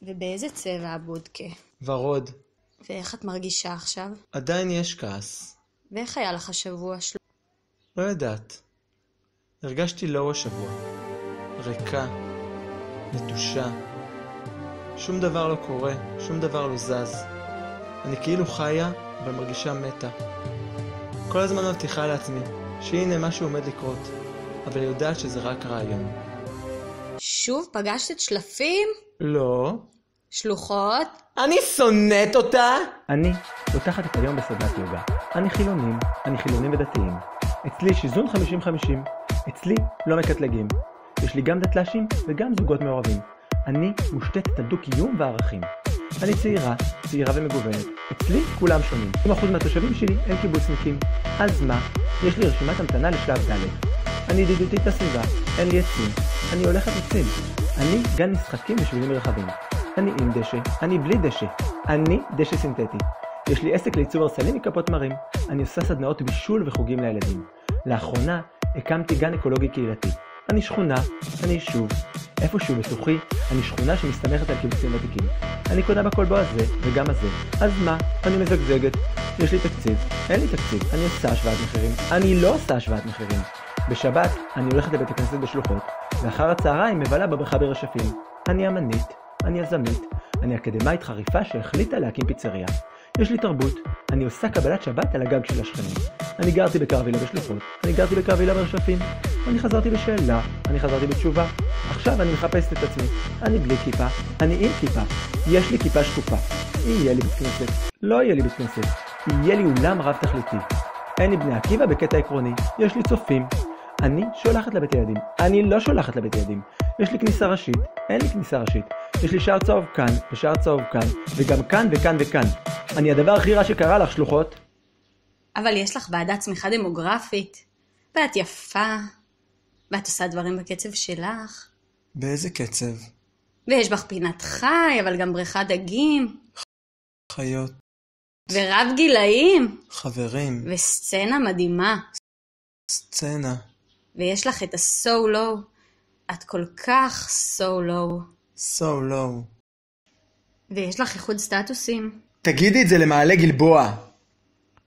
ובאיזה צבע הבודקה? ורוד. ואיך את מרגישה עכשיו? עדיין יש כעס. ואיך היה לך שבוע? לא יודעת. הרגשתי לא השבוע. ריקה. נטושה. שום דבר לא קורה, שום דבר לא זז. אני כאילו חיה, אבל מרגישה מתה. כל הזמן מבטיחה לעצמי שהנה משהו עומד לקרות, אבל היא יודעת שזה רק רעיון. שוב פגשת את שלפים? לא. שלוחות? אני שונאת אותה! אני פותחת את היום בסדנת יוגה. אני חילונים ודתיים. אצלי שיזון 50-50. אצלי לא מקטלגים. יש לי גם דתל"שים וגם זוגות מעורבים. אני מושתתת על דו-קיום וערכים. אני צעירה ומגוונת. אצלי כולם שונים. 20% מהתושבים שלי הם קיבוצניקים. אז מה? יש לי רשימת המתנה לשלב ד'. אני ידידותית לסביבה, אין לי עצים. אני הולכת עצים. אני גן משחקים בשבילים רחבים. אני עם דשא, אני בלי דשא. אני דשא סינתטי. יש לי עסק לייצור הרסלים מכפות מרים. אני עושה סדנאות בישול וחוגים לילדים. לאחרונה הקמתי גן אקולוגי קהילתי. אני שכונה, אני יישוב. איפשהו בתוכי, אני שכונה שמסתמכת על קיבוצים ותיקים. אני קונה בכלבו הזה וגם הזה. אז מה? אני מזגזגת. יש לי תקציב. אין לי תקציב. אני עושה השוואת מחירים. אני לא עושה השוואת מחירים. בשבת אני הולכת לבית הכנסת בשלוחות, ואחר הצהריים מבלה בבריכה ברשפים. אני אמנית, אני יזמית, אני אקדמאית חריפה שהחליטה להקים פיצריה. יש לי תרבות, אני עושה קבלת שבת על הגג של השכנים. אני גרתי בקרווילה בשלוחות, אני גרתי בקרווילה ברשפים. אני חזרתי בשאלה, אני חזרתי בתשובה. עכשיו אני מחפשת את עצמי. אני בלי כיפה, אני עם כיפה. יש לי כיפה שקופה. יהיה לי בית כנסת, לא יהיה לי בית כנסת. יהיה לי אולם רב תכליתי. אין לי בני עקיבא בקטע עקרוני. יש לי צופים. אני שולחת לבית ילדים. אני לא שולחת לבית ילדים. יש לי כניסה ראשית. אין לי כניסה ראשית. יש לי שער צהוב כאן, ושער צהוב כאן, וגם כאן וכאן וכאן. אני הדבר הכי רע שקרה לך, שלוחות. אבל יש לך ועדת צמיחה דמוגרפית. ואת יפה. ואת עושה דברים בקצב שלך. באיזה קצב? ויש בך פינת חי, אבל גם בריכת דגים. חיות. ורב גילאים. חברים. וסצנה מדהימה. סצנה. ויש לך את ה-so low. את כל כך so low. So low. ויש לך איחוד סטטוסים. תגידי את זה למעלה גלבוע.